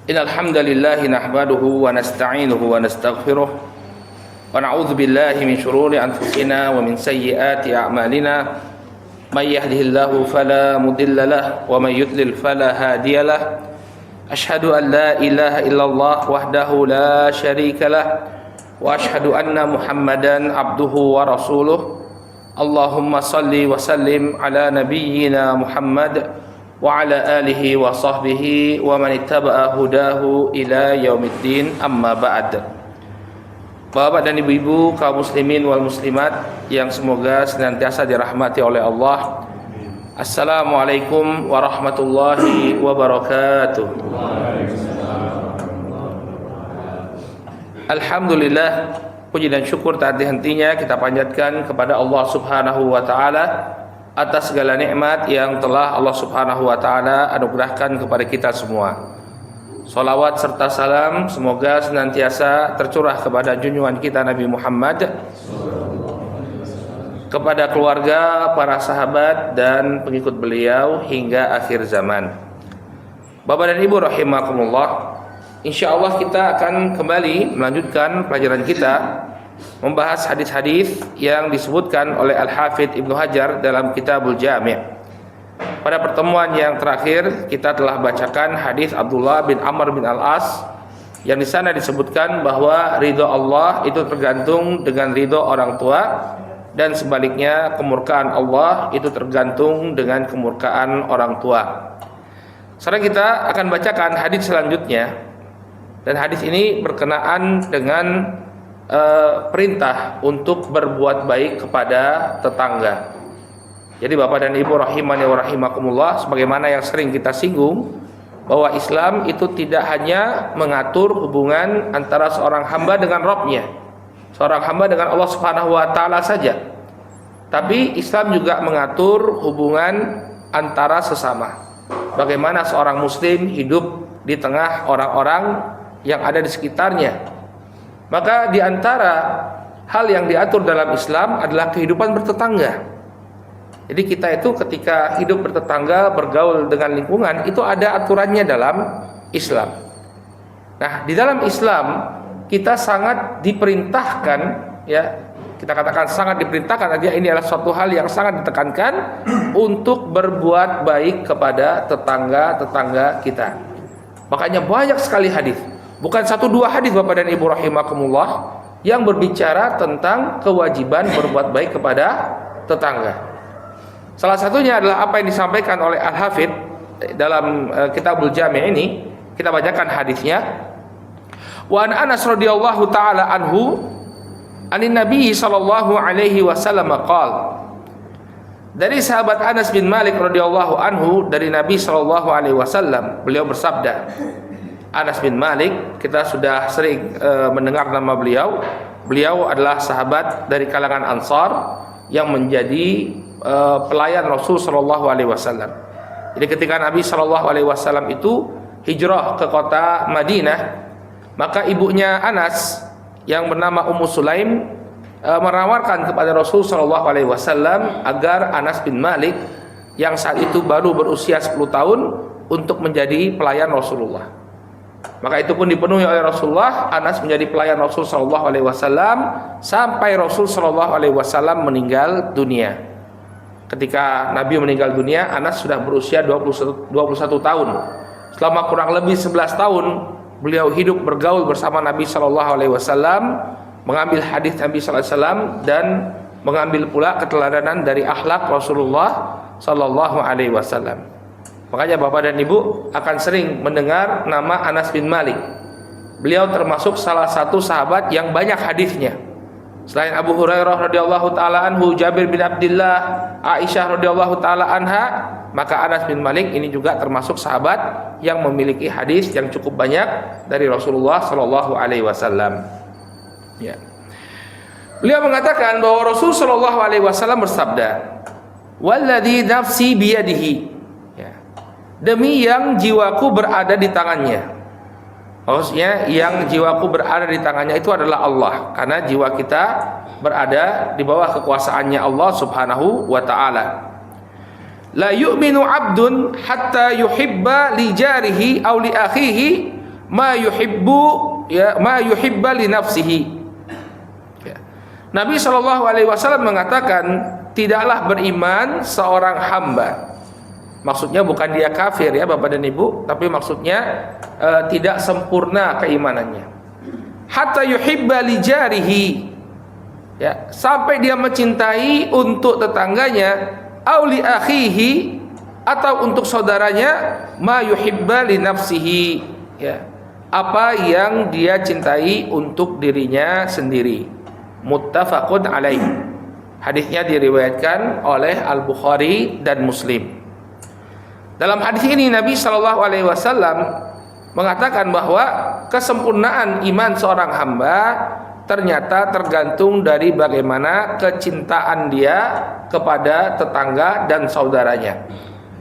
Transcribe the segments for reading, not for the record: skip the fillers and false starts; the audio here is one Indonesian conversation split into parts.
Innal hamdalillah nahmaduhu wa nasta'inuhu wa nastaghfiruh wa na'udzu billahi min shururi anfusina wa min sayyiati a'malina may yahdihillahu fala mudilla lahu wa may yudlil fala hadiya lahu asyhadu an la ilaha illallah wahdahu la syarika lahu wa asyhadu anna Muhammadan abduhu wa rasuluh. Allahumma salli wa sallim ala nabiyyina Muhammad wa ala alihi wa sahbihi wa man ittaba'a hudahu ila yaumiddin, amma ba'd. Bapak dan ibu-ibu kaum muslimin wal muslimat yang semoga senantiasa dirahmati oleh Allah. Assalamualaikum warahmatullahi wabarakatuh. Alhamdulillah, puji dan syukur tak henti-hentinya kita panjatkan kepada Allah Subhanahu wa taala atas segala nikmat yang telah Allah Subhanahu wa taala anugerahkan kepada kita semua. Salawat serta salam semoga senantiasa tercurah kepada junjungan kita Nabi Muhammad, kepada keluarga, para sahabat dan pengikut beliau hingga akhir zaman. Bapak dan Ibu rahimakumullah, insyaallah kita akan kembali melanjutkan pelajaran kita membahas hadis-hadis yang disebutkan oleh Al-Hafidz Ibnu Hajar dalam Kitabul Jami'. Pada pertemuan yang terakhir kita telah bacakan hadis Abdullah bin Amr bin Al-As yang di sana disebutkan bahwa ridho Allah itu tergantung dengan ridho orang tua dan sebaliknya kemurkaan Allah itu tergantung dengan kemurkaan orang tua. Sekarang kita akan bacakan hadis selanjutnya, dan hadis ini berkenaan dengan perintah untuk berbuat baik kepada tetangga. Jadi Bapak dan Ibu rahimani wa rahimakumullah, sebagaimana yang sering kita singgung bahwa Islam itu tidak hanya mengatur hubungan antara seorang hamba dengan Rabb-nya, seorang hamba dengan Allah Subhanahu wa taala saja, tapi Islam juga mengatur hubungan antara sesama. Bagaimana seorang muslim hidup di tengah orang-orang yang ada di sekitarnya. Maka di antara hal yang diatur dalam Islam adalah kehidupan bertetangga. Jadi kita itu ketika hidup bertetangga, bergaul dengan lingkungan, itu ada aturannya dalam Islam. Nah, di dalam Islam kita sangat diperintahkan, ya, kita katakan sangat diperintahkan, artinya ini adalah suatu hal yang sangat ditekankan untuk berbuat baik kepada tetangga-tetangga kita. Makanya banyak sekali hadis, bukan satu dua hadis Bapak dan Ibu rahimakumullah, yang berbicara tentang kewajiban berbuat baik kepada tetangga. Salah satunya adalah apa yang disampaikan oleh Al-Hafidz dalam Kitabul Jami' ini. Kita bacakan hadisnya. Wa an Anas radhiyallahu taala anhu anin Nabi sallallahu alaihi wasallam qala. Dari sahabat Anas bin Malik radhiyallahu anhu, dari Nabi sallallahu alaihi wasallam, beliau bersabda. Anas bin Malik, kita sudah sering mendengar nama beliau. Beliau adalah sahabat dari kalangan Ansar yang menjadi pelayan Rasul sallallahu alaihi wasallam. Jadi ketika Nabi sallallahu alaihi wasallam itu hijrah ke kota Madinah, maka ibunya Anas yang bernama Ummu Sulaim menawarkan kepada Rasul sallallahu alaihi wasallam agar Anas bin Malik yang saat itu baru berusia 10 tahun untuk menjadi pelayan Rasulullah. Maka itu pun dipenuhi oleh Rasulullah. Anas menjadi pelayan Rasul sallallahu alaihi wasallam sampai Rasul sallallahu alaihi wasallam meninggal dunia. Ketika Nabi meninggal dunia, Anas sudah berusia 21 tahun. Selama kurang lebih 11 tahun beliau hidup bergaul bersama Nabi sallallahu alaihi wasallam, mengambil hadis Nabi sallallahu alaihi wasallam dan mengambil pula keteladanan dari akhlak Rasulullah sallallahu alaihi wasallam. Makanya Bapak dan Ibu akan sering mendengar nama Anas bin Malik. Beliau termasuk salah satu sahabat yang banyak hadisnya. Selain Abu Hurairah radhiyallahu taala anhu, Jabir bin Abdullah, Aisyah radhiyallahu taala anha, maka Anas bin Malik ini juga termasuk sahabat yang memiliki hadis yang cukup banyak dari Rasulullah sallallahu alaihi wasallam. Ya. Beliau mengatakan bahwa Rasul sallallahu alaihi wasallam bersabda, "Walladzi nafsi biyadihi." Demi yang jiwaku berada di tangannya. Maksudnya yang jiwaku berada di tangannya itu adalah Allah, karena jiwa kita berada di bawah kekuasaannya Allah Subhanahu wa taala. La yu'minu 'abdun hatta yuhibba li jarihi aw li akhihi ma yuhibbu ya ma yuhibba li nafsihi. Ya. Nabi Shallallahu alaihi wasallam mengatakan, tidaklah beriman seorang hamba. Maksudnya bukan dia kafir ya Bapak dan Ibu, tapi maksudnya tidak sempurna keimanannya. Hatta yuhibba li jarihi. Ya, sampai dia mencintai untuk tetangganya, au li akhihi, atau untuk saudaranya, ma yuhibba li nafsihi, ya, apa yang dia cintai untuk dirinya sendiri. Muttafaqun alaih. Hadisnya diriwayatkan oleh Al-Bukhari dan Muslim. Dalam hadis ini Nabi Shallallahu alaihi wasallam mengatakan bahwa kesempurnaan iman seorang hamba ternyata tergantung dari bagaimana kecintaan dia kepada tetangga dan saudaranya.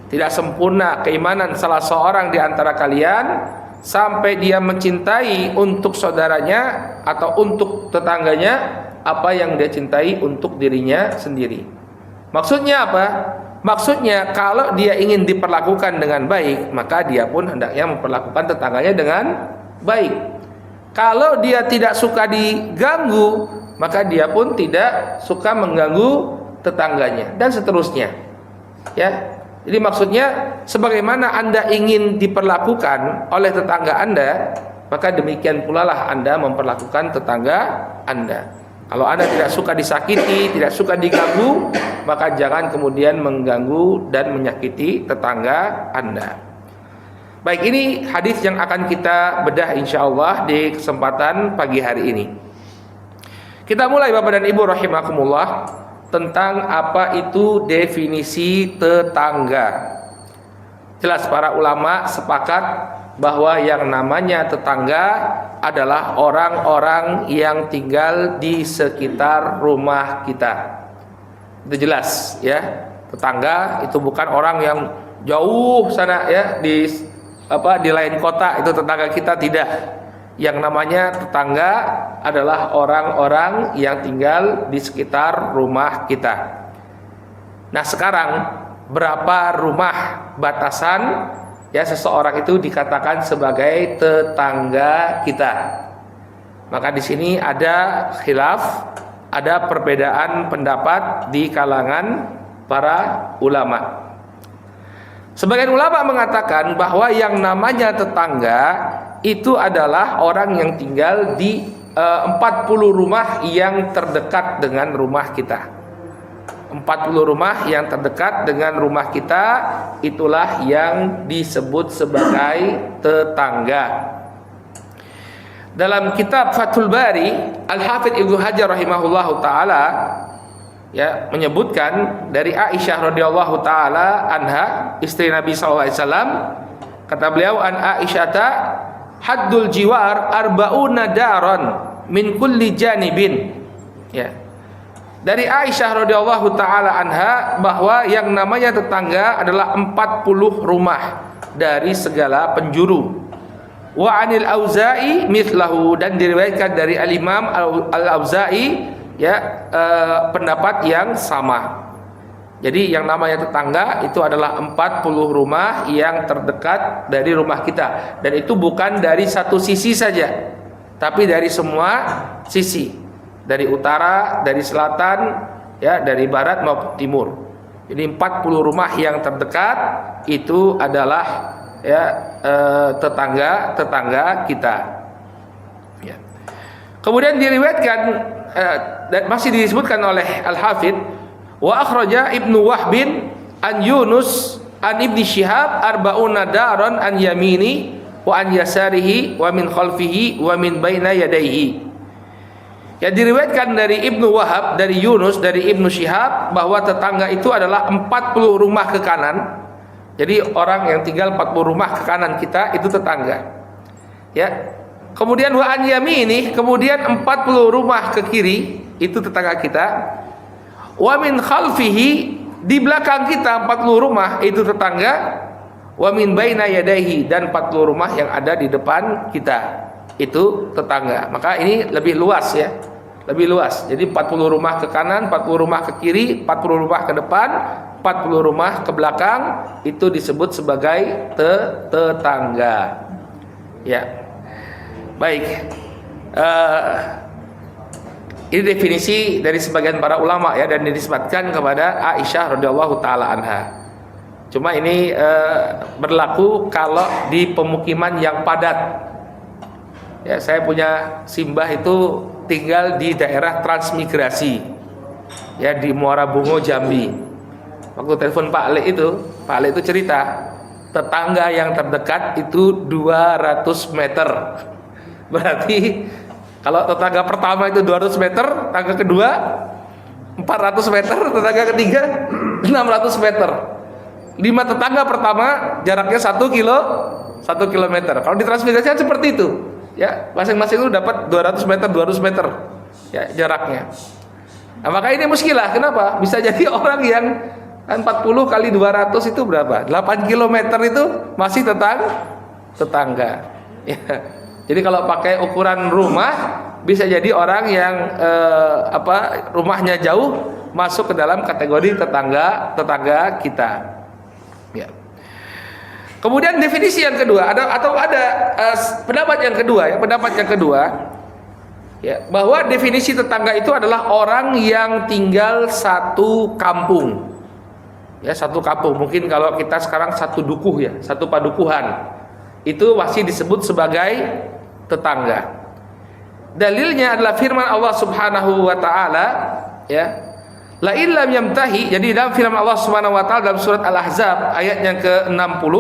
Tidak sempurna keimanan salah seorang di antara kalian sampai dia mencintai untuk saudaranya atau untuk tetangganya apa yang dia cintai untuk dirinya sendiri. Maksudnya apa? Maksudnya kalau dia ingin diperlakukan dengan baik, maka dia pun hendaknya memperlakukan tetangganya dengan baik. Kalau dia tidak suka diganggu, maka dia pun tidak suka mengganggu tetangganya, dan seterusnya. Ya, jadi maksudnya sebagaimana Anda ingin diperlakukan oleh tetangga Anda, maka demikian pula lah Anda memperlakukan tetangga Anda. Kalau Anda tidak suka disakiti, tidak suka diganggu, maka jangan kemudian mengganggu dan menyakiti tetangga Anda. Baik, ini hadis yang akan kita bedah insyaallah di kesempatan pagi hari ini. Kita mulai Bapak dan Ibu rahimakumullah tentang apa itu definisi tetangga. Jelas para ulama sepakat bahwa yang namanya tetangga adalah orang-orang yang tinggal di sekitar rumah kita. Itu jelas ya. Tetangga itu bukan orang yang jauh sana ya di lain kota, itu tetangga kita, tidak. Yang namanya tetangga adalah orang-orang yang tinggal di sekitar rumah kita. Nah, sekarang berapa rumah batasan ya seseorang itu dikatakan sebagai tetangga kita? Maka di sini ada khilaf, ada perbedaan pendapat di kalangan para ulama. Sebagian ulama mengatakan bahwa yang namanya tetangga itu adalah orang yang tinggal di 40 rumah yang terdekat dengan rumah kita. 40 rumah yang terdekat dengan rumah kita, itulah yang disebut sebagai tetangga. Dalam kitab Fathul Bari, Al-Hafidz Ibnu Hajar rahimahullahu taala ya menyebutkan dari Aisyah radhiyallahu taala anha, istri Nabi sallallahu alaihi wasallam, kata beliau, an Aisyata haddul jiwar arba'una daran min kulli janibin. Ya. Dari Aisyah radhiyallahu taala anha bahwa yang namanya tetangga adalah 40 rumah dari segala penjuru. Wa anil Auza'i mithlahu, dan diriwayatkan dari Al-Imam Al-Auza'i ya pendapat yang sama. Jadi yang namanya tetangga itu adalah 40 rumah yang terdekat dari rumah kita, dan itu bukan dari satu sisi saja, tapi dari semua sisi, dari utara, dari selatan, ya, dari barat maupun timur. Jadi 40 rumah yang terdekat itu adalah ya tetangga kita. Ya. Kemudian diriwayatkan dan masih disebutkan oleh Al-Hafidz, wa akhraja Ibnu Wahbin an Yunus an Ibni Syihab arba'una daran an yamini wa an yasarihi wa min khalfihi wa min baina yadayhi. Ya, diriwayatkan dari Ibnu Wahab, dari Yunus, dari Ibnu Syihab bahwa tetangga itu adalah 40 rumah ke kanan. Jadi orang yang tinggal 40 rumah ke kanan kita itu tetangga. Ya. Kemudian wa an yamini, kemudian 40 rumah ke kiri itu tetangga kita. Wa min khalfihi, di belakang kita 40 rumah itu tetangga. Wa min baina yadayhi, dan 40 rumah yang ada di depan kita itu tetangga. Maka ini lebih luas ya. Lebih luas. Jadi 40 rumah ke kanan, 40 rumah ke kiri, 40 rumah ke depan, 40 rumah ke belakang, itu disebut sebagai tetangga. Ya. Baik. Ini definisi dari sebagian para ulama ya, dan dinisbatkan kepada Aisyah radhiyallahu taala anha. Cuma ini berlaku kalau di pemukiman yang padat. Ya, saya punya simbah itu tinggal di daerah transmigrasi. Ya, di Muara Bungo, Jambi. Waktu telepon Pak Ale itu cerita, tetangga yang terdekat itu 200 meter. Berarti kalau tetangga pertama itu 200 meter, tetangga kedua 400 meter, tetangga ketiga 600 meter. 5 tetangga pertama jaraknya 1 kilometer. Kalau di transmigrasi kan seperti itu. Ya, masing-masing itu dapat 200 meter ya jaraknya. Nah, maka ini muskilah. Kenapa? Bisa jadi orang yang 40 kali 200 itu berapa? 8 kilometer itu masih tetangga. Ya. Jadi kalau pakai ukuran rumah, bisa jadi orang yang rumahnya jauh masuk ke dalam kategori tetangga kita. Ya. Kemudian definisi yang kedua ada pendapat yang kedua ya, bahwa definisi tetangga itu adalah orang yang tinggal satu kampung. Ya, satu kampung. Mungkin kalau kita sekarang satu dukuh ya, satu padukuhan. Itu masih disebut sebagai tetangga. Dalilnya adalah firman Allah Subhanahu wa taala ya. La illam yamtahi, jadi dalam firman Allah Subhanahu wa taala dalam surat Al-Ahzab ayat yang ke-60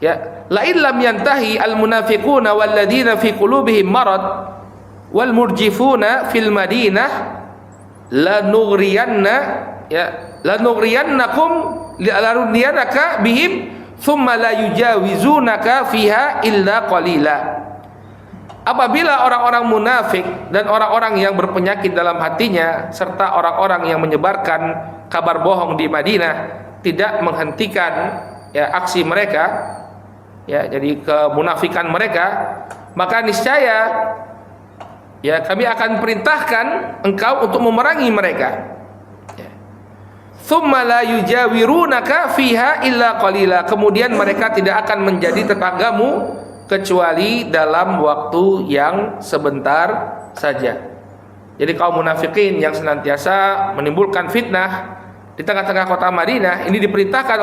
ya, la illam yantahi al-munafiquna walladzina fi qulubihim marad wal murjifuna fil madinah lanugriyanaka bihim thumma la yujawizunaka fiha illa qalila. Apabila orang-orang munafik dan orang-orang yang berpenyakit dalam hatinya serta orang-orang yang menyebarkan kabar bohong di Madinah tidak menghentikan ya aksi mereka, ya, jadi kemunafikan mereka, maka niscaya ya kami akan perintahkan engkau untuk memerangi mereka. Tsumma la yujawirunaka fiha illa qalila. Kemudian mereka tidak akan menjadi tetanggamu kecuali dalam waktu yang sebentar saja. Jadi kaum munafikin yang senantiasa menimbulkan fitnah di tengah-tengah kota Madinah ini diperintahkan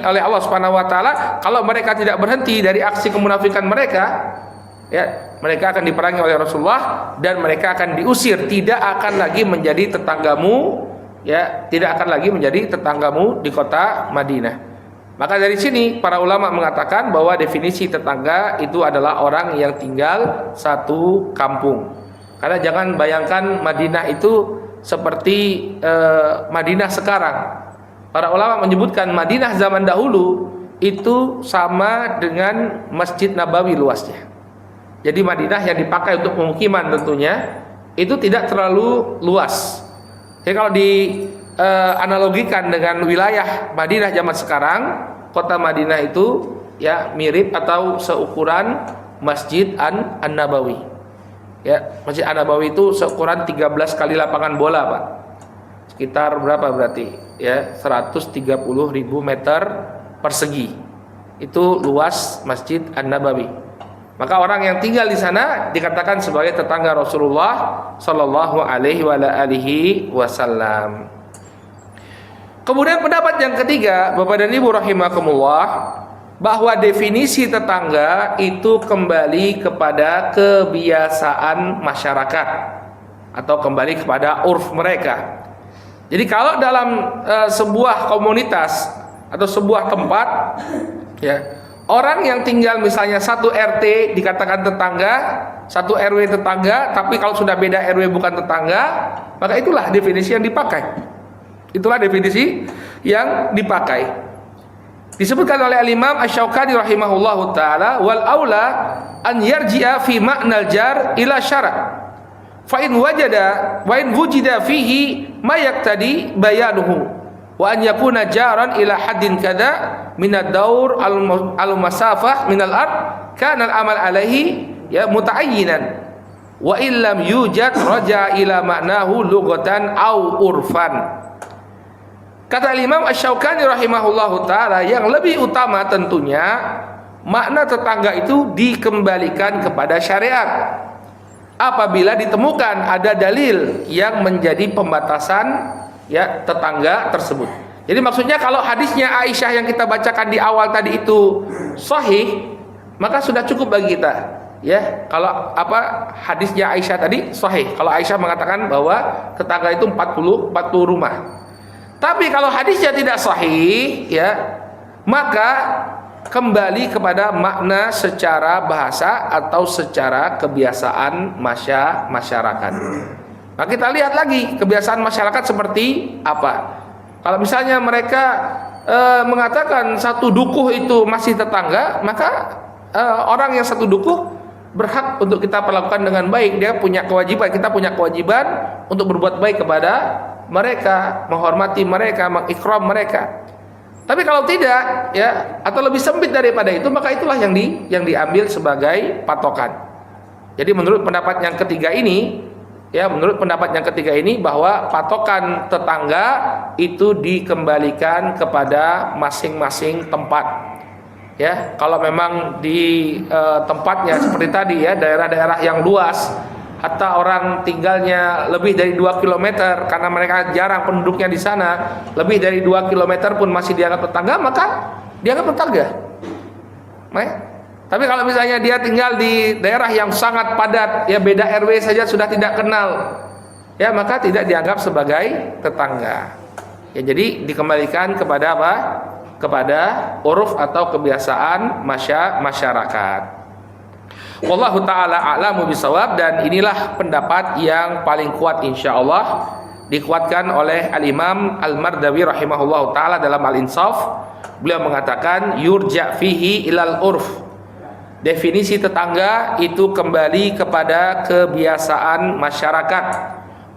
oleh Allah Subhanahu wa taala, kalau mereka tidak berhenti dari aksi kemunafikan mereka, ya, mereka akan diperangi oleh Rasulullah dan mereka akan diusir, tidak akan lagi menjadi tetanggamu, ya, tidak akan lagi menjadi tetanggamu di kota Madinah. Maka dari sini para ulama mengatakan bahwa definisi tetangga itu adalah orang yang tinggal satu kampung. Karena jangan bayangkan Madinah itu seperti Madinah sekarang. Para ulama menyebutkan Madinah zaman dahulu itu sama dengan Masjid Nabawi luasnya. Jadi Madinah yang dipakai untuk pemukiman tentunya itu tidak terlalu luas. Jadi kalau analogikan dengan wilayah Madinah zaman sekarang, kota Madinah itu ya mirip atau seukuran Masjid An-Nabawi. Ya, Masjid An-Nabawi itu seukuran 13 kali lapangan bola, Pak. Sekitar berapa berarti? Ya, 130.000 meter persegi. Itu luas Masjid An-Nabawi. Maka orang yang tinggal di sana dikatakan sebagai tetangga Rasulullah sallallahu alaihi wasallam. Kemudian pendapat yang ketiga, Bapak dan Ibu rahimakumullah, bahwa definisi tetangga itu kembali kepada kebiasaan masyarakat atau kembali kepada urf mereka. Jadi kalau dalam sebuah komunitas atau sebuah tempat, ya, orang yang tinggal misalnya satu RT dikatakan tetangga, satu RW tetangga, tapi kalau sudah beda RW bukan tetangga, maka itulah definisi yang dipakai. Itulah definisi yang dipakai. Disebutkan oleh Al-Imam Asy-Syaukani rahimahullahu taala, wal aula an yarji'a fi ma'nal jar ila syara'. Fa in wujida fihi ma yaqtadi bayanuhu wa an yakuna jaran ila haddin kada min ad-daur al-masafah min al-ard kana al-amal alaihi ya mutaayyinan wa illam yujad raja ila ma'nahu lughatan au urfan. Kata Imam Asy-Syaukani rahimahullahu taala, yang lebih utama tentunya makna tetangga itu dikembalikan kepada syariat apabila ditemukan ada dalil yang menjadi pembatasan ya tetangga tersebut. Jadi maksudnya kalau hadisnya Aisyah yang kita bacakan di awal tadi itu sahih, maka sudah cukup bagi kita. Ya, kalau hadisnya Aisyah tadi sahih. Kalau Aisyah mengatakan bahwa tetangga itu 40 rumah. Tapi kalau hadisnya tidak sahih, ya, maka kembali kepada makna secara bahasa atau secara kebiasaan masyarakat. Nah, kita lihat lagi kebiasaan masyarakat seperti apa. Kalau misalnya mereka mengatakan satu dukuh itu masih tetangga, maka orang yang satu dukuh berhak untuk kita perlakukan dengan baik. Dia punya kewajiban, kita punya kewajiban untuk berbuat baik kepada mereka, menghormati mereka, mengikram mereka. Tapi kalau tidak, ya, atau lebih sempit daripada itu, maka itulah yang diambil sebagai patokan. Jadi menurut pendapat yang ketiga ini, ya, bahwa patokan tetangga itu dikembalikan kepada masing-masing tempat. Ya, kalau memang di tempatnya seperti tadi, ya, daerah-daerah yang luas, hatta orang tinggalnya lebih dari 2 km karena mereka jarang penduduknya di sana, lebih dari 2 km pun masih dianggap tetangga, maka dianggap tetangga. Tapi kalau misalnya dia tinggal di daerah yang sangat padat, ya, beda RW saja sudah tidak kenal, ya, maka tidak dianggap sebagai tetangga. Ya, jadi dikembalikan kepada apa? Kepada uruf atau kebiasaan masyarakat. Wallahu ta'ala a'lamu bisawab, dan inilah pendapat yang paling kuat insyaallah, dikuatkan oleh Al-Imam Al-Mardawi rahimahullahu ta'ala dalam Al-Insaf. Beliau mengatakan yurja fihi ilal urf. Definisi tetangga itu kembali kepada kebiasaan masyarakat.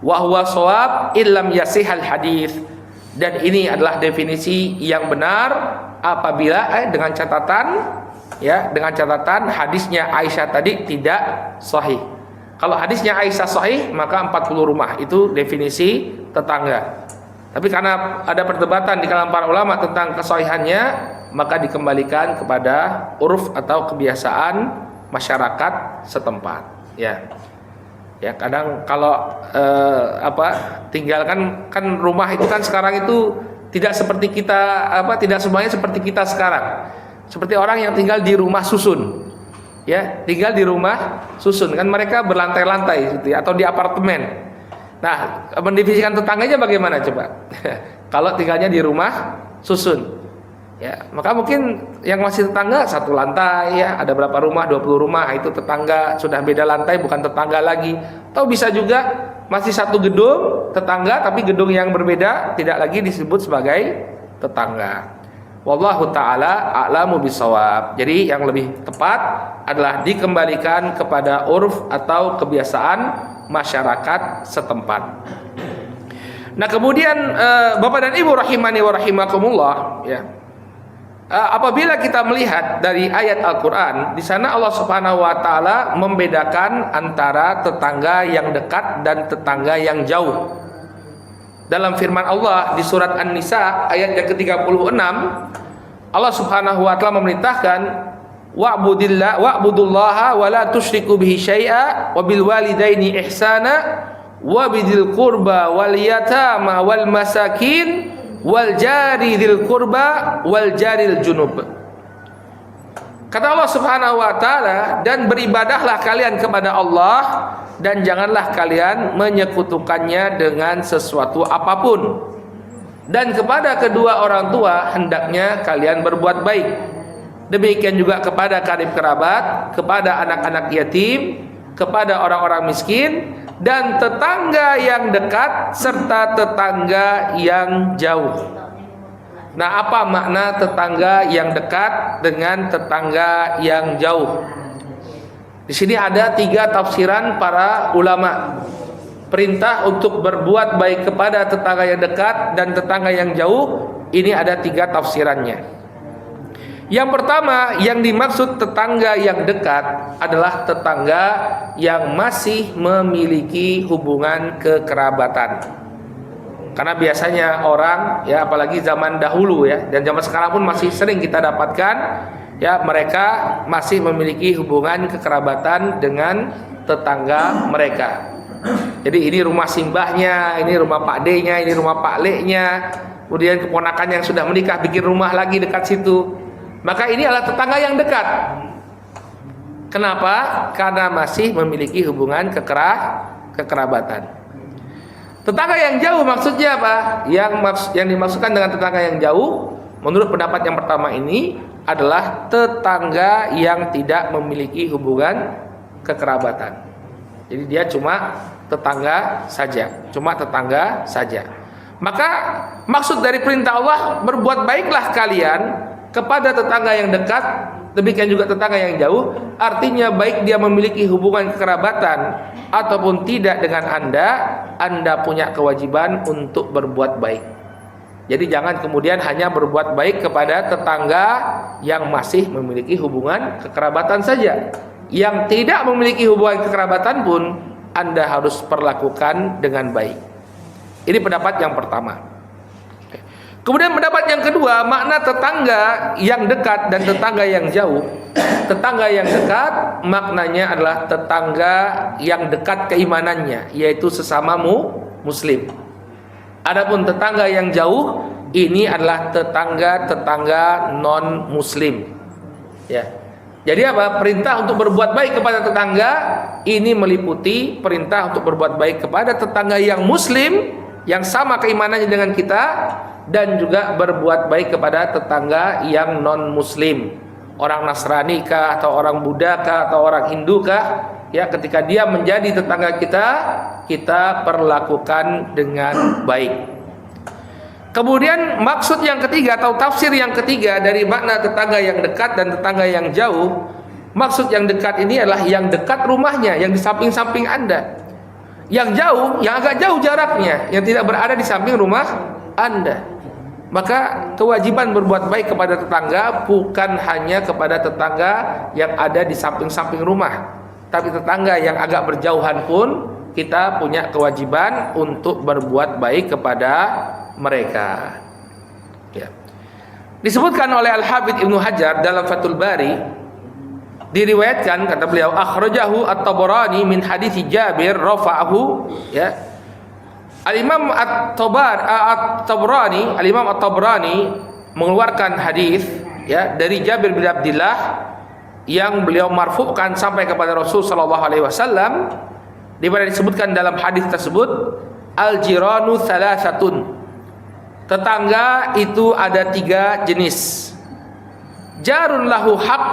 Wa huwa shawab illam yasihal hadis. Dan ini adalah definisi yang benar apabila dengan catatan hadisnya Aisyah tadi tidak sahih. Kalau hadisnya Aisyah sahih, maka 40 rumah itu definisi tetangga. Tapi karena ada perdebatan di kalangan para ulama tentang kesahihannya, maka dikembalikan kepada uruf atau kebiasaan masyarakat setempat. Ya, kadang kalau tinggalkan kan rumah itu kan sekarang itu tidak seperti kita, tidak semuanya seperti kita sekarang. Seperti orang yang tinggal di rumah susun, ya, tinggal di rumah susun, kan mereka berlantai-lantai gitu, ya, atau di apartemen. Nah, mendefinisikan tetangganya bagaimana coba? Kalau tinggalnya di rumah susun, ya, maka mungkin yang masih tetangga satu lantai, ya, ada berapa rumah, 20 rumah, itu tetangga, sudah beda lantai, bukan tetangga lagi. Atau bisa juga masih satu gedung tetangga, tapi gedung yang berbeda tidak lagi disebut sebagai tetangga. Wallahu ta'ala a'lamu bisawab. Jadi yang lebih tepat adalah dikembalikan kepada urf atau kebiasaan masyarakat setempat. Nah, kemudian Bapak dan Ibu rahimani wa rahimakumullah, ya. Apabila kita melihat dari ayat Al-Qur'an, di sana Allah Subhanahu wa taala membedakan antara tetangga yang dekat dan tetangga yang jauh. Dalam firman Allah di surat An-Nisa ayat yang ke-36, Allah Subhanahu wa taala memerintahkan wa'budullaha wa la tusyriku bihi syai'a wa bil walidaini ihsana wa bidzil qurba wal yatama wal masakin wal jari dzil qurba wal jaril junub. Kata Allah Subhanahu wa taala, dan beribadahlah kalian kepada Allah dan janganlah kalian menyekutukannya dengan sesuatu apapun. Dan kepada kedua orang tua hendaknya kalian berbuat baik. Demikian juga kepada karib kerabat, kepada anak-anak yatim, kepada orang-orang miskin, dan tetangga yang dekat serta tetangga yang jauh. Nah, apa makna tetangga yang dekat dengan tetangga yang jauh? Di sini ada 3 tafsiran para ulama. Perintah untuk berbuat baik kepada tetangga yang dekat dan tetangga yang jauh, ini ada 3 tafsirannya. Yang pertama, yang dimaksud tetangga yang dekat adalah tetangga yang masih memiliki hubungan kekerabatan. Karena biasanya orang, ya, apalagi zaman dahulu, ya, dan zaman sekarang pun masih sering kita dapatkan, ya mereka masih memiliki hubungan kekerabatan dengan tetangga mereka. Jadi ini rumah simbahnya, ini rumah Pak D-nya, ini rumah Pak Le-nya, kemudian keponakan yang sudah menikah bikin rumah lagi dekat situ. Maka ini adalah tetangga yang dekat. Kenapa? Karena masih memiliki hubungan kekerabatan. Tetangga yang jauh maksudnya apa? Yang dimaksudkan dengan tetangga yang jauh, menurut pendapat yang pertama ini adalah tetangga yang tidak memiliki hubungan kekerabatan. Jadi dia cuma tetangga saja. Maka maksud dari perintah Allah, berbuat baiklah kalian kepada tetangga yang dekat, demikian juga tetangga yang jauh. Artinya baik dia memiliki hubungan kekerabatan ataupun tidak dengan Anda punya kewajiban untuk berbuat baik. Jadi jangan kemudian hanya berbuat baik kepada tetangga yang masih memiliki hubungan kekerabatan saja. Yang tidak memiliki hubungan kekerabatan pun Anda harus perlakukan dengan baik. Ini pendapat yang pertama. Kemudian pendapat yang kedua, makna tetangga yang dekat dan tetangga yang jauh. Tetangga yang dekat maknanya adalah tetangga yang dekat keimanannya, yaitu sesamamu muslim. Adapun tetangga yang jauh ini adalah tetangga non muslim. Ya. Jadi apa? Perintah untuk berbuat baik kepada tetangga ini meliputi perintah untuk berbuat baik kepada tetangga yang muslim, yang sama keimanannya dengan kita, dan juga berbuat baik kepada tetangga yang non muslim, orang Nasrani kah, atau orang Buddha kah, atau orang Hindu kah. Ya, ketika dia menjadi tetangga kita perlakukan dengan baik. Kemudian maksud yang ketiga atau tafsir yang ketiga dari makna tetangga yang dekat dan tetangga yang jauh. Maksud yang dekat ini adalah yang dekat rumahnya, yang di samping-samping Anda. Yang jauh, yang agak jauh jaraknya, yang tidak berada di samping rumah Anda. Maka kewajiban berbuat baik kepada tetangga bukan hanya kepada tetangga yang ada di samping-samping rumah, tapi tetangga yang agak berjauhan pun kita punya kewajiban untuk berbuat baik kepada mereka. Ya. Disebutkan oleh Al-Hafidz Ibnu Hajar dalam Fathul Bari, diriwayatkan kata beliau, akhrajahu At-Tabarani min hadits Jabir rafa'ahu, ya. Al-Imam At-Tabarani mengeluarkan hadis, ya, dari Jabir bin Abdullah yang beliau marfu'kan sampai kepada Rasul sallallahu alaihi wasallam, di mana disebutkan dalam hadis tersebut, al-jiranu thalathatun. Tetangga itu ada 3 jenis. Jarun lahu haq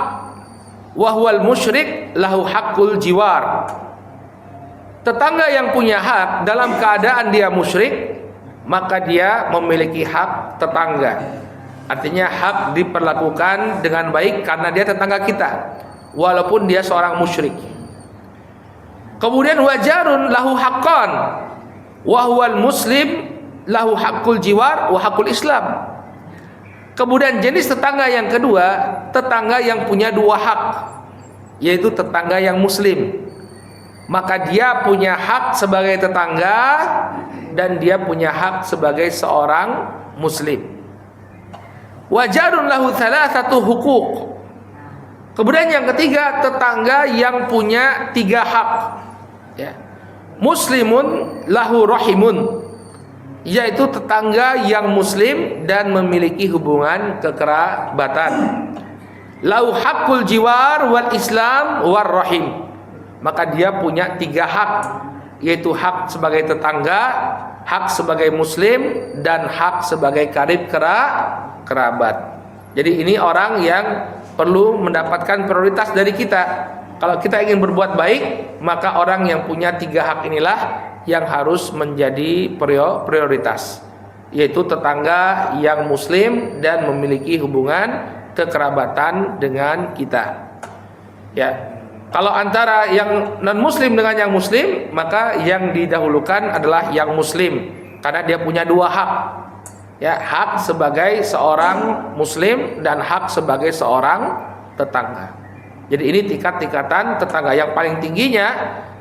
wa huwal musyrik lahu haqqul jiwar. Tetangga yang punya hak dalam keadaan dia musyrik, maka dia memiliki hak tetangga. Artinya hak diperlakukan dengan baik karena dia tetangga kita, walaupun dia seorang musyrik. Kemudian wajarun lahu haqqan wa huwal muslim lahu haqqul jiwar wa haqqul Islam. Kemudian jenis tetangga yang kedua, tetangga yang punya 2 hak, yaitu tetangga yang muslim. Maka dia punya hak sebagai tetangga dan dia punya hak sebagai seorang muslim. Wajarun lahu thalathatu huquq. Kemudian yang ketiga, tetangga yang punya 3 hak, ya. Muslimun lahu rahimun, yaitu tetangga yang muslim dan memiliki hubungan kekerabatan. Lahu haqqul jiwar wal Islam war rahim. Maka dia punya 3 hak, yaitu hak sebagai tetangga, hak sebagai muslim, dan hak sebagai karib kerabat. Jadi ini orang yang perlu mendapatkan prioritas dari kita. Kalau kita ingin berbuat baik, maka orang yang punya 3 hak inilah yang harus menjadi prioritas, yaitu tetangga yang muslim dan memiliki hubungan kekerabatan dengan kita. Ya. Kalau antara yang non muslim dengan yang muslim, maka yang didahulukan adalah yang muslim karena dia punya 2 hak. Ya, hak sebagai seorang muslim dan hak sebagai seorang tetangga. Jadi ini tingkatan tetangga. Yang paling tingginya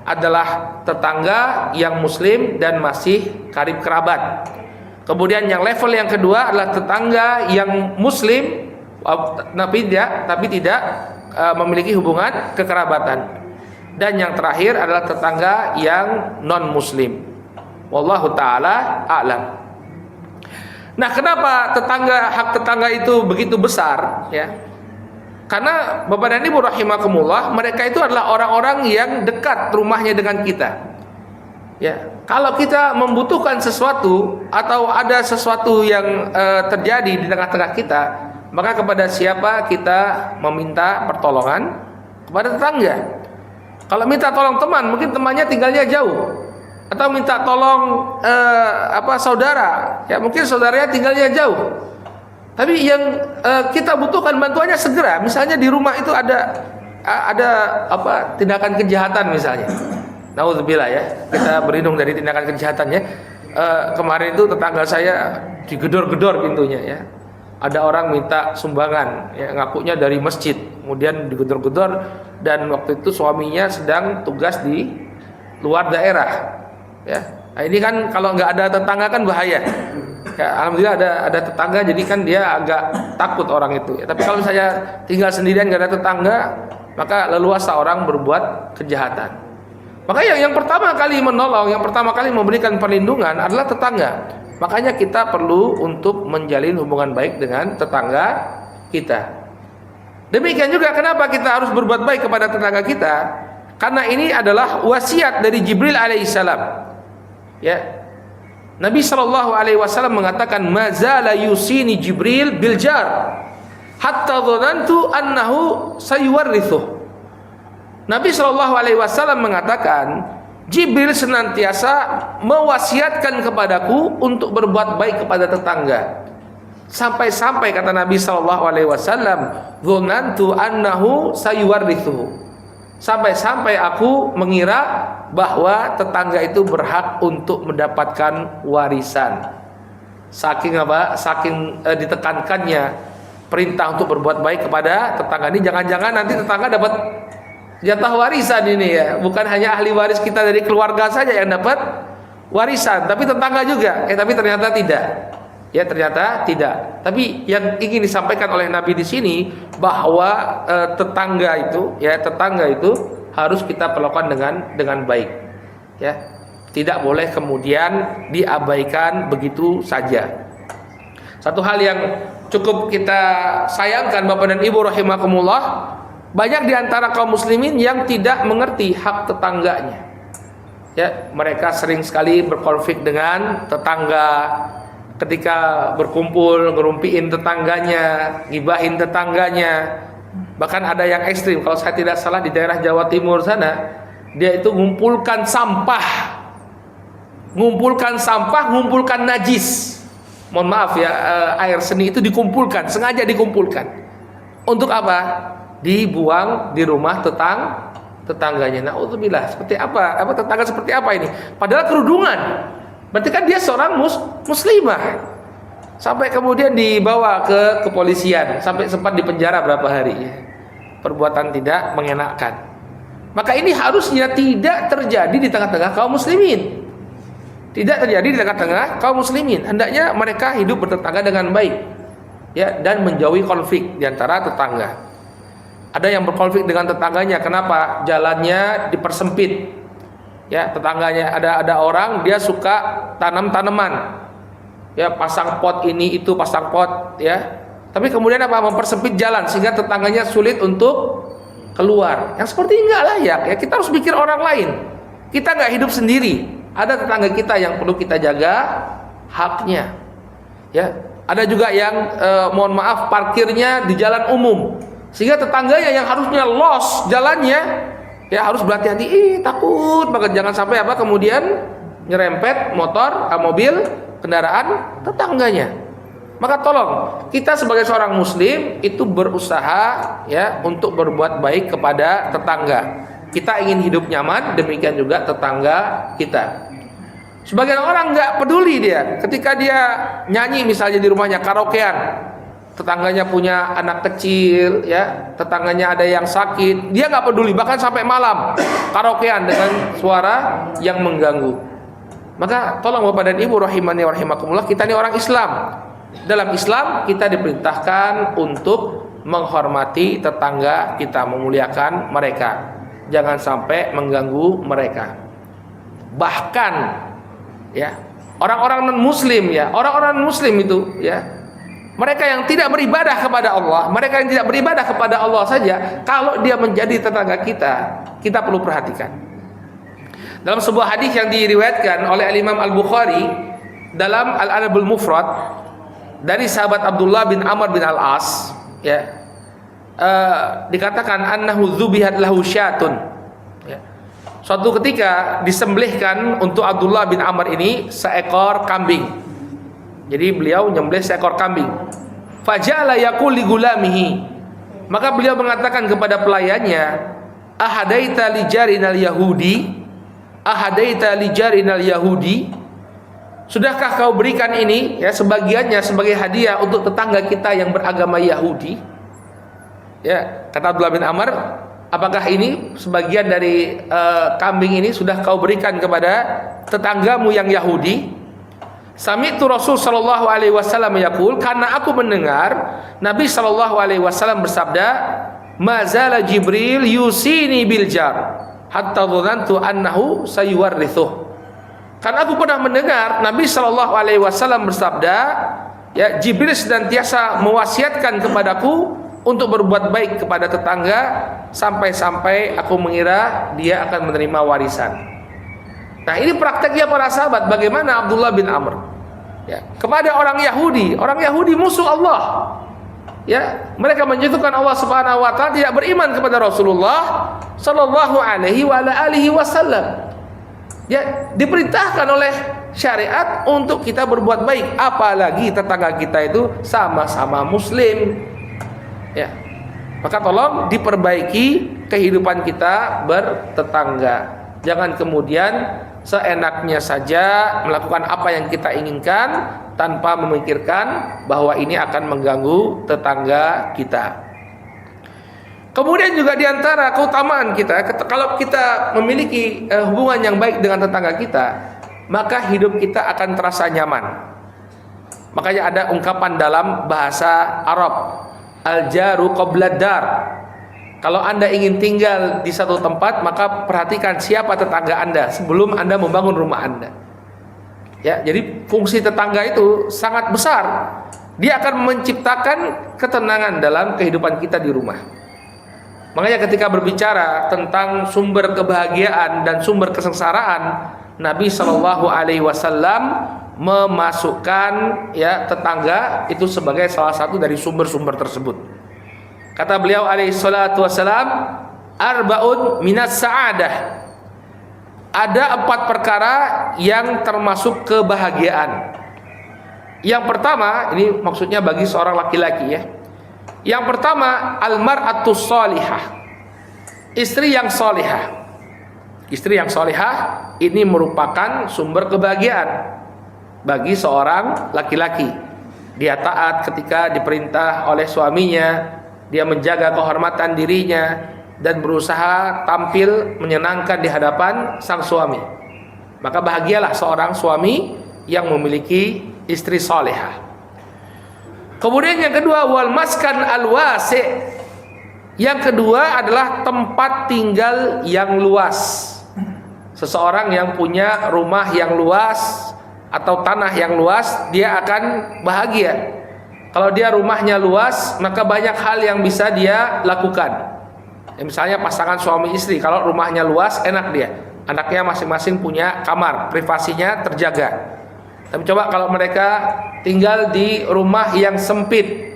adalah tetangga yang muslim dan masih karib kerabat. Kemudian yang level yang kedua adalah tetangga yang muslim tapi tidak memiliki hubungan kekerabatan. Dan yang terakhir adalah tetangga yang non muslim. Wallahu taala a'lam. Nah, kenapa hak tetangga itu begitu besar, ya? Karena Bapak dan Ibu rahimakumullah, mereka itu adalah orang-orang yang dekat rumahnya dengan kita. Ya, kalau kita membutuhkan sesuatu atau ada sesuatu yang terjadi di tengah-tengah kita, maka kepada siapa kita meminta pertolongan? Kepada tetangga. Kalau minta tolong teman, mungkin temannya tinggalnya jauh, atau minta tolong saudara, ya mungkin saudaranya tinggalnya jauh. Tapi yang kita butuhkan bantuannya segera. Misalnya di rumah itu ada tindakan kejahatan misalnya. Nauzubillah, ya. Kita berlindung dari tindakan kejahatannya. Kemarin itu tetangga saya digedor-gedor pintunya, ya. Ada orang minta sumbangan, ya, ngakunya dari masjid, kemudian digedor-gedor, dan waktu itu suaminya sedang tugas di luar daerah, ya. Nah, ini kan kalau nggak ada tetangga kan bahaya. Ya, alhamdulillah ada tetangga, jadi kan dia agak takut orang itu, ya. Tapi kalau saya tinggal sendirian nggak ada tetangga, maka leluasa orang berbuat kejahatan. Maka yang pertama kali menolong, yang pertama kali memberikan perlindungan adalah tetangga. Makanya kita perlu untuk menjalin hubungan baik dengan tetangga kita. Demikian juga kenapa kita harus berbuat baik kepada tetangga kita? Karena ini adalah wasiat dari Jibril alaihissalam. Ya, Nabi Shallallahu Alaihi Wasallam mengatakan, mazala yusini Jibril biljar, hatta dzanantu annahu sayuwarrithu. Nabi Shallallahu Alaihi Wasallam mengatakan, Jibril senantiasa mewasiatkan kepadaku untuk berbuat baik kepada tetangga. Sampai-sampai kata Nabi Shallallahu Alaihi Wasallam, dzanantu annahu sayuwarrithu. Sampai-sampai aku mengira bahwa tetangga itu berhak untuk mendapatkan warisan. Saking ditekankannya perintah untuk berbuat baik kepada tetangga ini, jangan-jangan nanti tetangga dapat jatah warisan ini, ya. Bukan hanya ahli waris kita dari keluarga saja yang dapat warisan, tapi tetangga juga. Tapi ternyata tidak. Ya, ternyata tidak. Tapi yang ingin disampaikan oleh Nabi di sini bahwa tetangga itu harus kita perlakukan dengan baik. Ya. Tidak boleh kemudian diabaikan begitu saja. Satu hal yang cukup kita sayangkan Bapak dan Ibu rahimakumullah, banyak di antara kaum muslimin yang tidak mengerti hak tetangganya. Ya, mereka sering sekali berkonflik dengan tetangga. Ketika berkumpul, ngerumpiin tetangganya, gibahin tetangganya. Bahkan ada yang ekstrim, kalau saya tidak salah di daerah Jawa Timur sana, dia itu ngumpulkan sampah, ngumpulkan najis. Mohon maaf ya, air seni itu dikumpulkan, sengaja dikumpulkan. Untuk apa? Dibuang di rumah tetangganya. Naudzubillah, seperti apa tetangga seperti apa ini? Padahal kerudungan. Berarti kan dia seorang muslimah. Sampai kemudian dibawa ke kepolisian, sampai sempat dipenjara berapa hari. Perbuatan tidak mengenakan. Maka ini harusnya tidak terjadi di tengah-tengah kaum muslimin. Tidak terjadi di tengah-tengah kaum muslimin. Hendaknya mereka hidup bertetangga dengan baik, ya, dan menjauhi konflik di antara tetangga. Ada yang berkonflik dengan tetangganya, kenapa? Jalannya dipersempit. Ya, tetangganya ada orang dia suka tanam tanaman, ya, pasang pot ini itu, pasang pot, ya. Tapi kemudian apa? Mempersempit jalan sehingga tetangganya sulit untuk keluar. Yang seperti enggak layak, ya. Kita harus pikir orang lain. Kita nggak hidup sendiri. Ada tetangga kita yang perlu kita jaga haknya. Ya, ada juga yang mohon maaf parkirnya di jalan umum, sehingga tetangganya yang harusnya los jalannya, ya, harus berhati-hati, takut banget jangan sampai kemudian nyerempet mobil kendaraan tetangganya. Maka tolong kita sebagai seorang muslim itu berusaha, ya, untuk berbuat baik kepada tetangga. Kita ingin hidup nyaman, demikian juga tetangga kita. Sebagian orang nggak peduli dia, ketika dia nyanyi misalnya di rumahnya karaokean, tetangganya punya anak kecil, ya, tetangganya ada yang sakit, dia nggak peduli, bahkan sampai malam karaokean dengan suara yang mengganggu. Maka tolong Bapak dan Ibu rahimani wa rahimakumullah, kita ini orang Islam, Dalam Islam kita diperintahkan untuk menghormati tetangga kita, memuliakan mereka. Jangan sampai mengganggu mereka. Bahkan ya, orang-orang non-muslim ya, orang-orang muslim itu ya, mereka yang tidak beribadah kepada Allah, mereka yang tidak beribadah kepada Allah saja, kalau dia menjadi tetangga kita, kita perlu perhatikan. Dalam sebuah hadis yang diriwayatkan oleh Imam Al-Bukhari dalam Al-Adabul Mufrad dari sahabat Abdullah bin Amr bin Al-As, ya, dikatakan annahu dzubihat lahu syatun. Ya. Suatu ketika disembelihkan untuk Abdullah bin Amr ini seekor kambing. Jadi beliau nyembelih seekor kambing. Faja'ala yaqul li gulamihi. Maka beliau mengatakan kepada pelayannya, ahadaita li jarinal yahudi? Ahadaita li jarinal yahudi? Sudahkah kau berikan ini ya sebagiannya sebagai hadiah untuk tetangga kita yang beragama Yahudi? Ya, kata Abdullah bin Amr, apakah ini sebagian dari kambing ini sudah kau berikan kepada tetanggamu yang Yahudi? Sami'tu Rasul sallallahu alaihi wasallam yaqul, karena aku mendengar Nabi sallallahu alaihi wasallam bersabda, mazala Jibril yusini bil jar hatta dhanantu annahu sayuwarrithuh. Karena aku pernah mendengar Nabi Shallallahu Alaihi Wasallam bersabda, ya, Jibril senantiasa mewasiatkan kepadaku untuk berbuat baik kepada tetangga sampai-sampai aku mengira dia akan menerima warisan. Nah, ini prakteknya para sahabat. Bagaimana Abdullah bin Amr, ya, kepada orang Yahudi musuh Allah. Ya, mereka menjatuhkan Allah Subhanahu Wa Taala, tidak beriman kepada Rasulullah Shallallahu Alaihi Wasallam. Ya, diperintahkan oleh syariat untuk kita berbuat baik, apalagi tetangga kita itu sama-sama muslim. Ya. Maka tolong diperbaiki kehidupan kita bertetangga. Jangan kemudian seenaknya saja melakukan apa yang kita inginkan tanpa memikirkan bahwa ini akan mengganggu tetangga kita. Kemudian juga diantara keutamaan kita, kalau kita memiliki hubungan yang baik dengan tetangga kita, maka hidup kita akan terasa nyaman. Makanya ada ungkapan dalam bahasa Arab, al-jaru qabla dar. Kalau Anda ingin tinggal di satu tempat, maka perhatikan siapa tetangga Anda sebelum Anda membangun rumah Anda. Ya, jadi fungsi tetangga itu sangat besar. Dia akan menciptakan ketenangan dalam kehidupan kita di rumah. Makanya ketika berbicara tentang sumber kebahagiaan dan sumber kesengsaraan, Nabi Shallallahu Alaihi Wasallam memasukkan ya tetangga itu sebagai salah satu dari sumber-sumber tersebut. Kata beliau alaihi salatu wasalam, arbaun minas sa'adah. Ada 4 perkara yang termasuk kebahagiaan. Yang pertama, ini maksudnya bagi seorang laki-laki ya. Yang pertama, almar'atus sholihah, istri yang sholihah. Istri yang sholihah ini merupakan sumber kebahagiaan bagi seorang laki-laki. Dia taat ketika diperintah oleh suaminya, dia menjaga kehormatan dirinya dan berusaha tampil menyenangkan di hadapan sang suami. Maka bahagialah seorang suami yang memiliki istri sholihah. Kemudian yang kedua, wal maskan al-wasi'. Yang kedua adalah tempat tinggal yang luas. Seseorang yang punya rumah yang luas atau tanah yang luas, dia akan bahagia. Kalau dia rumahnya luas, maka banyak hal yang bisa dia lakukan. Ya, misalnya pasangan suami istri, kalau rumahnya luas, enak dia. Anaknya masing-masing punya kamar, privasinya terjaga. Tapi coba kalau mereka tinggal di rumah yang sempit,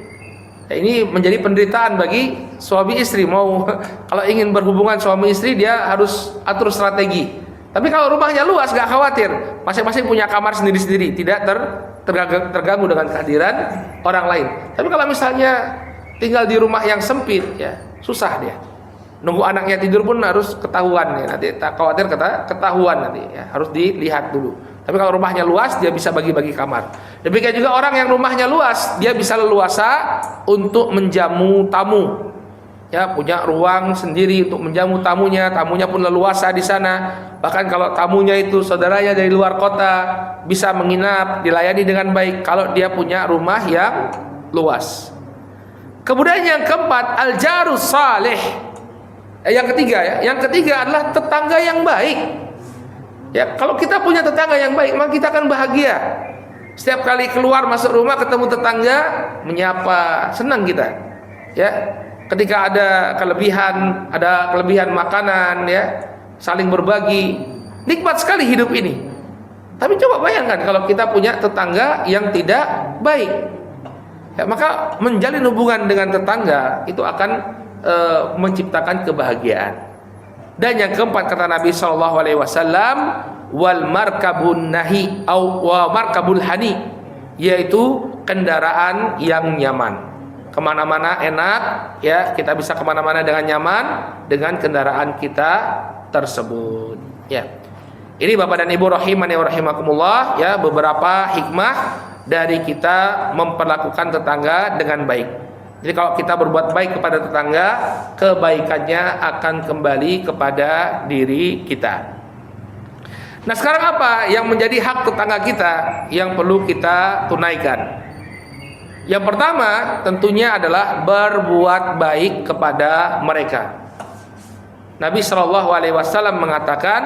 ya, ini menjadi penderitaan bagi suami istri. Kalau ingin berhubungan suami istri, dia harus atur strategi. Tapi kalau rumahnya luas, gak khawatir, masing-masing punya kamar sendiri-sendiri, tidak terganggu dengan kehadiran orang lain. Tapi kalau misalnya tinggal di rumah yang sempit, ya susah dia. Nunggu anaknya tidur pun harus ketahuan, ya. Nanti tak khawatir ketahuan nanti, ya. Harus dilihat dulu. Tapi kalau rumahnya luas, dia bisa bagi-bagi kamar. Demikian juga orang yang rumahnya luas, dia bisa leluasa untuk menjamu tamu. ya, punya ruang sendiri untuk menjamu tamunya, tamunya pun leluasa di sana. Bahkan kalau tamunya itu saudaranya dari luar kota, bisa menginap, dilayani dengan baik kalau dia punya rumah yang luas. Kemudian yang keempat, al-jarus salih. Yang ketiga adalah tetangga yang baik. Ya, kalau kita punya tetangga yang baik, maka kita akan bahagia. Setiap kali keluar masuk rumah ketemu tetangga, menyapa, senang kita. Ya, ketika ada kelebihan makanan, ya, saling berbagi, nikmat sekali hidup ini. Tapi coba bayangkan kalau kita punya tetangga yang tidak baik, ya, maka menjalin hubungan dengan tetangga itu akan menciptakan kebahagiaan. Dan yang keempat kata Nabi SAW, wal markabun nahi wa markabul hani, yaitu kendaraan yang nyaman. Kemana-mana enak, ya, kita bisa kemana-mana dengan nyaman dengan kendaraan kita tersebut. Ya, ini Bapak dan Ibu rahimani wa rahimakumullah, ya, beberapa hikmah dari kita memperlakukan tetangga dengan baik. Jadi kalau kita berbuat baik kepada tetangga, kebaikannya akan kembali kepada diri kita. Nah, sekarang apa yang menjadi hak tetangga kita yang perlu kita tunaikan? Yang pertama tentunya adalah berbuat baik kepada mereka. Nabi SAW mengatakan,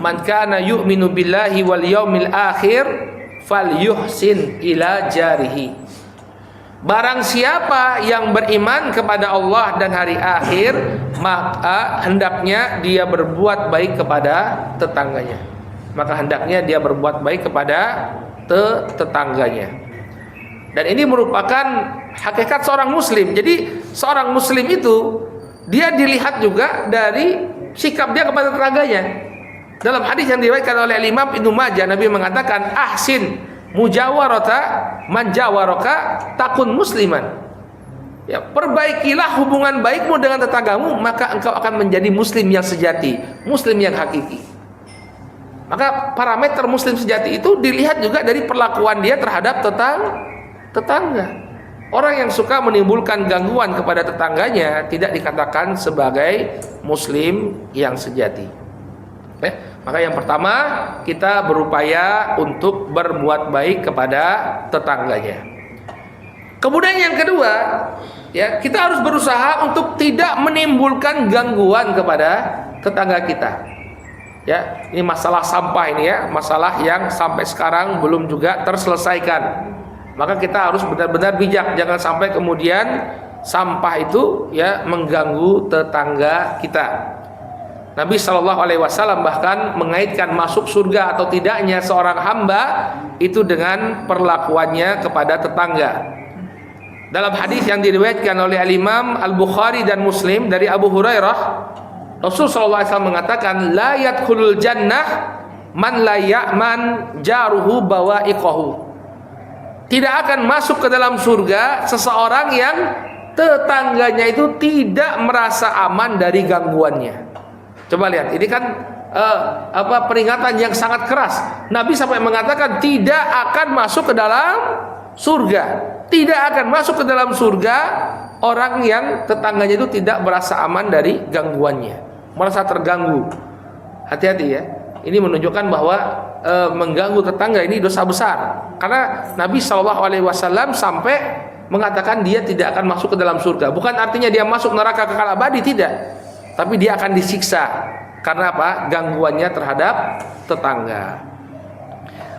man kana yu'minu billahi wal yaumil akhir falyuhsin ila jarihi. Barang siapa yang beriman kepada Allah dan hari akhir, maka hendaknya dia berbuat baik kepada tetangganya. Dan ini merupakan hakikat seorang muslim. Jadi seorang muslim itu dia dilihat juga dari sikap dia kepada tetangganya. Dalam hadis yang diriwayatkan oleh Imam Ibnu Majah, Nabi mengatakan, ahsin mujawarata man jawaraka takun musliman. Ya, perbaikilah hubungan baikmu dengan tetanggamu, maka engkau akan menjadi muslim yang sejati, muslim yang hakiki. Maka parameter muslim sejati itu dilihat juga dari perlakuan dia terhadap tetangga. Orang yang suka menimbulkan gangguan kepada tetangganya tidak dikatakan sebagai muslim yang sejati. Maka yang pertama, kita berupaya untuk berbuat baik kepada tetangganya. Kemudian yang kedua, ya, kita harus berusaha untuk tidak menimbulkan gangguan kepada tetangga kita. Ya, ini masalah sampah ini, ya, masalah yang sampai sekarang belum juga terselesaikan. Maka kita harus benar-benar bijak, jangan sampai kemudian sampah itu, ya, mengganggu tetangga kita. Nabi SAW bahkan mengaitkan masuk surga atau tidaknya seorang hamba itu dengan perlakuannya kepada tetangga. Dalam hadis yang diriwayatkan oleh Al-Imam Al-Bukhari dan Muslim dari Abu Hurairah, Rasulullah SAW mengatakan, la yadkhulul jannah man la ya'man jaruhu bawa'iqahu. Tidak akan masuk ke dalam surga seseorang yang tetangganya itu tidak merasa aman dari gangguannya. Coba lihat, ini kan peringatan yang sangat keras. Nabi sampai mengatakan tidak akan masuk ke dalam surga. Tidak akan masuk ke dalam surga orang yang tetangganya itu tidak merasa aman dari gangguannya, merasa terganggu. Hati-hati, ya. Ini menunjukkan bahwa mengganggu tetangga ini dosa besar. Karena Nabi SAW sampai mengatakan dia tidak akan masuk ke dalam surga. Bukan artinya dia masuk neraka kekal abadi, tidak. Tapi dia akan disiksa. Karena apa? Gangguannya terhadap tetangga.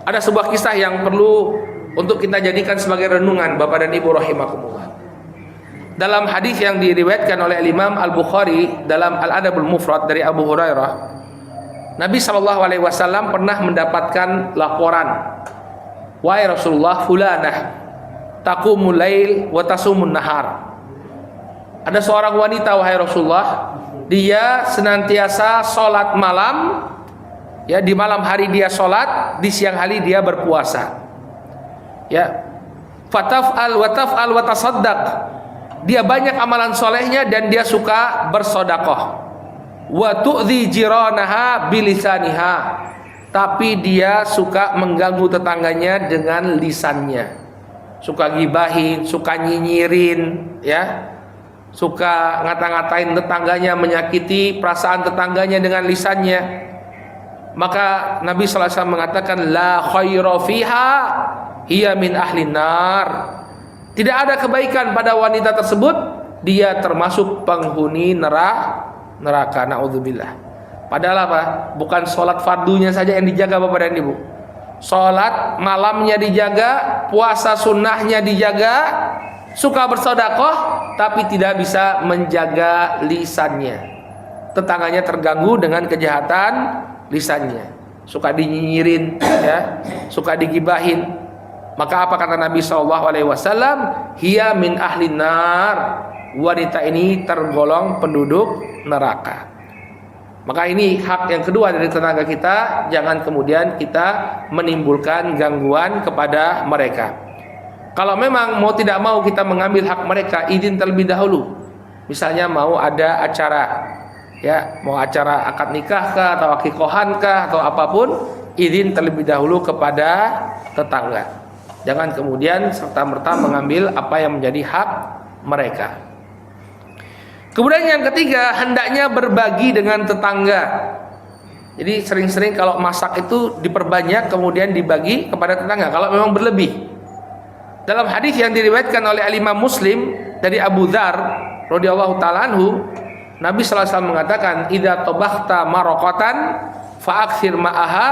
Ada sebuah kisah yang perlu untuk kita jadikan sebagai renungan, Bapak dan Ibu rahimakumullah. Dalam hadis yang diriwayatkan oleh Imam Al-Bukhari dalam Al-Adabul Mufrad dari Abu Hurairah, Nabi SAW pernah mendapatkan laporan, wahai Rasulullah, fulanah taqumul lail wa tasumun nahar. Ada seorang wanita, wahai Rasulullah, dia senantiasa sholat malam, ya, di malam hari dia sholat, di siang hari dia berpuasa. Ya, fataf'al wa taf'al wa tasaddaq. Dia banyak amalan solehnya dan dia suka bersodakoh. Wa tu'dhi jiranaha bilisaniha. Tapi dia suka mengganggu tetangganya dengan lisannya. Suka gibahin, suka nyinyirin, ya. suka ngata-ngatain tetangganya, menyakiti perasaan tetangganya dengan lisannya, maka Nabi sallallahu alaihi wasallam mengatakan la khaira fiha hiya min ahlin nar. Tidak ada kebaikan pada wanita tersebut, dia termasuk penghuni neraka. Naudzubillah. Padahal apa? Bukan sholat fardunya saja yang dijaga Bapak dan Ibu. Sholat malamnya dijaga, puasa sunnahnya dijaga, suka bersedekah, tapi tidak bisa menjaga lisannya. Tetangganya terganggu dengan kejahatan lisannya, suka dinyinyirin, ya, suka digibahin. Maka apa kata Nabi SAW? Hiya min ahlin nar. Wanita ini tergolong penduduk neraka. Maka ini hak yang kedua dari tetangga kita. Jangan kemudian kita menimbulkan gangguan kepada mereka. Kalau memang mau tidak mau kita mengambil hak mereka, izin terlebih dahulu. Misalnya mau ada acara, ya, mau acara akad nikah kah, atau akikohan kah, atau apapun, izin terlebih dahulu kepada tetangga. Jangan kemudian serta-merta mengambil apa yang menjadi hak mereka. Kemudian yang ketiga, hendaknya berbagi dengan tetangga. Jadi sering-sering kalau masak itu diperbanyak kemudian dibagi kepada tetangga kalau memang berlebih. Dalam hadis yang diriwayatkan oleh Imam Muslim dari Abu Dzar radhiyallahu taala anhu, Nabi sallallahu alaihi wasallam mengatakan, "Idza tabakhta maraqatan fa'akthir ma'aha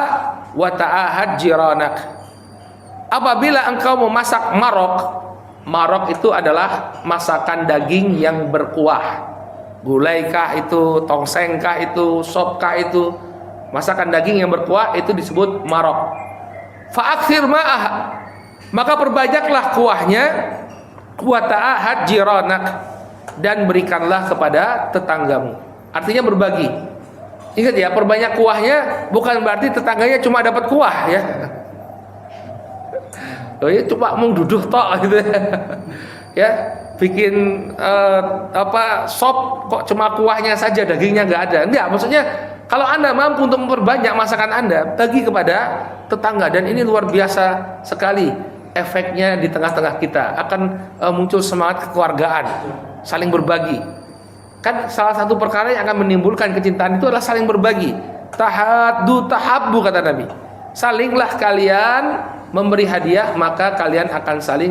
wa ta'ahad jiranak." Apabila engkau memasak marok itu adalah masakan daging yang berkuah. Gulai kah itu, tongseng kah itu, sop kah itu, masakan daging yang berkuah itu disebut marok. Fa'akthir ma'ah, maka perbanyaklah kuahnya, wa ta'ahad jiranak, dan berikanlah kepada tetanggamu. Artinya berbagi. Ingat ya, perbanyak kuahnya bukan berarti tetangganya cuma dapat kuah, ya. Oh ya, cuma mau duduh tok gitu ya, bikin sop kok cuma kuahnya saja, dagingnya nggak ada. Enggak, maksudnya kalau Anda mampu untuk memperbanyak masakan Anda, bagi kepada tetangga. Dan ini luar biasa sekali efeknya di tengah-tengah kita, akan muncul semangat kekeluargaan, saling berbagi. Kan salah satu perkara yang akan menimbulkan kecintaan itu adalah saling berbagi. Tahaddu tahabbu, kata Nabi. Salinglah kalian memberi hadiah, maka kalian akan saling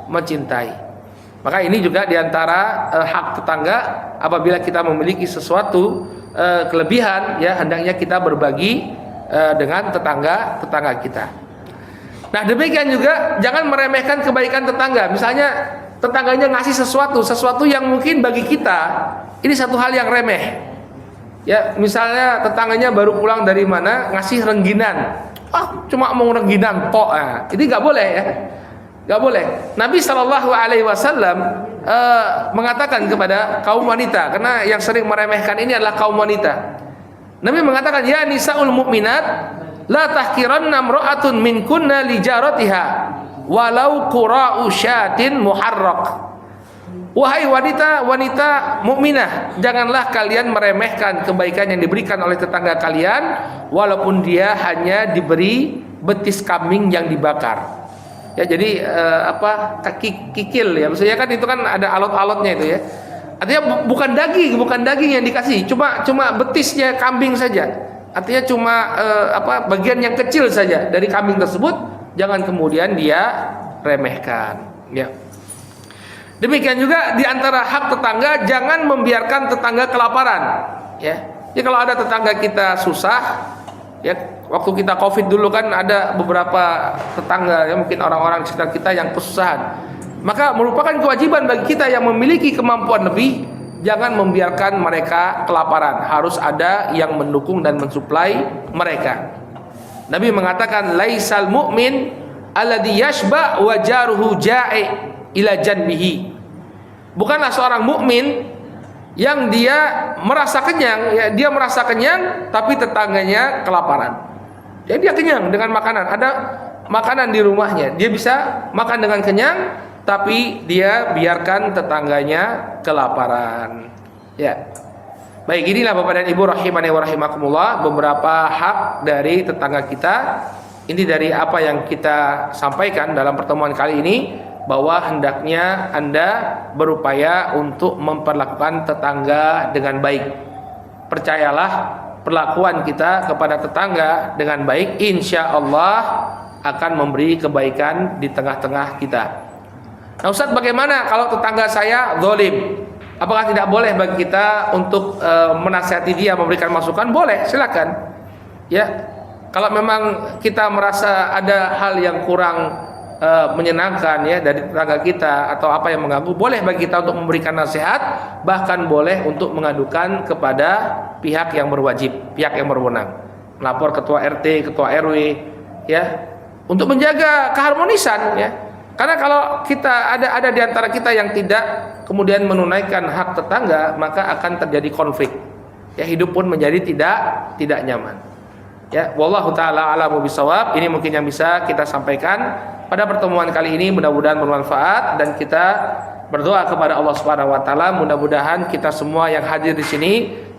mencintai. Maka ini juga diantara hak tetangga. Apabila kita memiliki sesuatu kelebihan, ya, hendaknya kita berbagi dengan tetangga kita. Nah, demikian juga jangan meremehkan kebaikan tetangga. Misalnya tetangganya ngasih sesuatu yang mungkin bagi kita ini satu hal yang remeh. Ya, misalnya tetangganya baru pulang dari mana, ngasih rengginan. Cuma mau rengginan tok. Ini nggak boleh, ya. Nggak boleh. Nabi SAW mengatakan kepada kaum wanita, karena yang sering meremehkan ini adalah kaum wanita. Nabi mengatakan, ya nisaul mu'minat, la tahkiranna imra'atun minkunna li jaratiha walau qura'u syatin muharraq. Wahai wanita mukminah, janganlah kalian meremehkan kebaikan yang diberikan oleh tetangga kalian, walaupun dia hanya diberi betis kambing yang dibakar. Ya, jadi kikil, ya. Maksudnya kan itu kan ada alot-alotnya itu, ya. Artinya bukan daging yang dikasih, cuma betisnya kambing saja. Artinya cuma bagian yang kecil saja dari kambing tersebut, jangan kemudian dia remehkan, ya. Demikian juga di antara hak tetangga, jangan membiarkan tetangga kelaparan, ya. Jadi kalau ada tetangga kita susah, ya, waktu kita Covid dulu kan ada beberapa tetangga, ya, mungkin orang-orang di sekitar kita yang kesusahan. Maka merupakan kewajiban bagi kita yang memiliki kemampuan lebih, jangan membiarkan mereka kelaparan. Harus ada yang mendukung dan mensuplai mereka. Nabi mengatakan, laisal mu'min alladhi yashba wa jaruhu ja'i ila janbihi. Bukanlah seorang mukmin yang dia merasa kenyang, ya, dia merasa kenyang tapi tetangganya kelaparan. Jadi dia kenyang dengan makanan, ada makanan di rumahnya, dia bisa makan dengan kenyang, tapi dia biarkan tetangganya kelaparan. Ya. Baik, inilah Bapak dan Ibu rahimani wa rahimakumullah, beberapa hak dari tetangga kita. Ini dari apa yang kita sampaikan dalam pertemuan kali ini. bahwa hendaknya Anda berupaya untuk memperlakukan tetangga dengan baik. Percayalah, perlakuan kita kepada tetangga dengan baik insya Allah akan memberi kebaikan di tengah-tengah kita. Nah Ustaz, bagaimana kalau tetangga saya zalim? Apakah tidak boleh bagi kita untuk menasihati dia, memberikan masukan? Boleh, silakan. Ya, kalau memang kita merasa ada hal yang kurang menyenangkan ya dari tetangga kita atau apa yang mengganggu, boleh bagi kita untuk memberikan nasihat, bahkan boleh untuk mengadukan kepada pihak yang berwajib, pihak yang berwenang, melapor ketua RT, ketua RW, ya, untuk menjaga keharmonisan ya. Karena kalau kita ada di antara kita yang tidak kemudian menunaikan hak tetangga, maka akan terjadi konflik. Ya, hidup pun menjadi tidak nyaman. Ya, wallahu taala a'lamu bishawab. Ini mungkin yang bisa kita sampaikan pada pertemuan kali ini, mudah-mudahan bermanfaat dan kita berdoa kepada Allah Subhanahu wa taala mudah-mudahan kita semua yang hadir di sini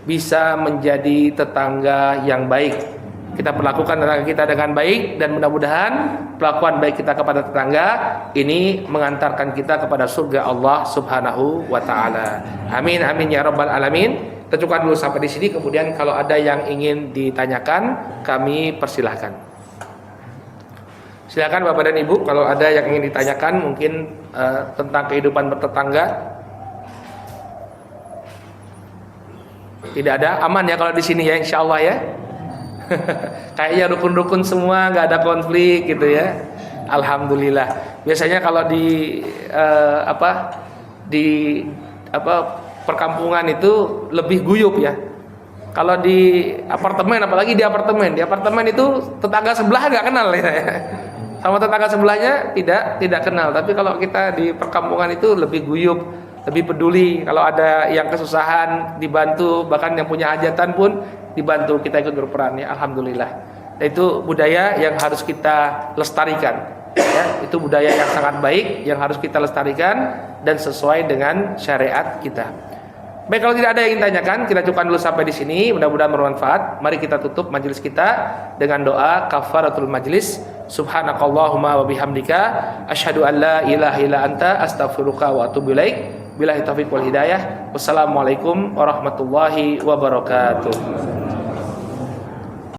bisa menjadi tetangga yang baik. Kita perlakukan tetangga kita dengan baik dan mudah-mudahan perlakuan baik kita kepada tetangga ini mengantarkan kita kepada surga Allah Subhanahu wa taala. Amin amin ya rabbal alamin. Kita cukupkan dulu sampai di sini, kemudian kalau ada yang ingin ditanyakan kami persilahkan. Silakan Bapak dan Ibu, kalau ada yang ingin ditanyakan mungkin tentang kehidupan bertetangga. Tidak ada, aman ya kalau di sini ya, insya Allah ya. Kayaknya rukun-rukun semua, nggak ada konflik gitu ya. Alhamdulillah. Biasanya kalau di perkampungan itu lebih guyup ya. Kalau di apartemen, apalagi di apartemen itu tetangga sebelah nggak kenal ya. Sama tetangga sebelahnya tidak kenal. Tapi kalau kita di perkampungan itu lebih guyup, lebih peduli. Kalau ada yang kesusahan dibantu, bahkan yang punya hajatan pun dibantu, kita ikut berperan ya. Alhamdulillah. Dan itu budaya yang harus kita lestarikan ya. Itu budaya yang sangat baik yang harus kita lestarikan dan sesuai dengan syariat kita. Baik, kalau tidak ada yang ingin tanyakan, kita cukupkan dulu sampai di sini. Mudah-mudahan bermanfaat. Mari kita tutup majelis kita dengan doa kafaratul majlis. Subhanakallahumma wa bihamdika asyhadu an la ilaha illa anta astaghfiruka wa atubu ilaik. Billahi taufiq wal hidayah. Wassalamualaikum warahmatullahi wabarakatuh.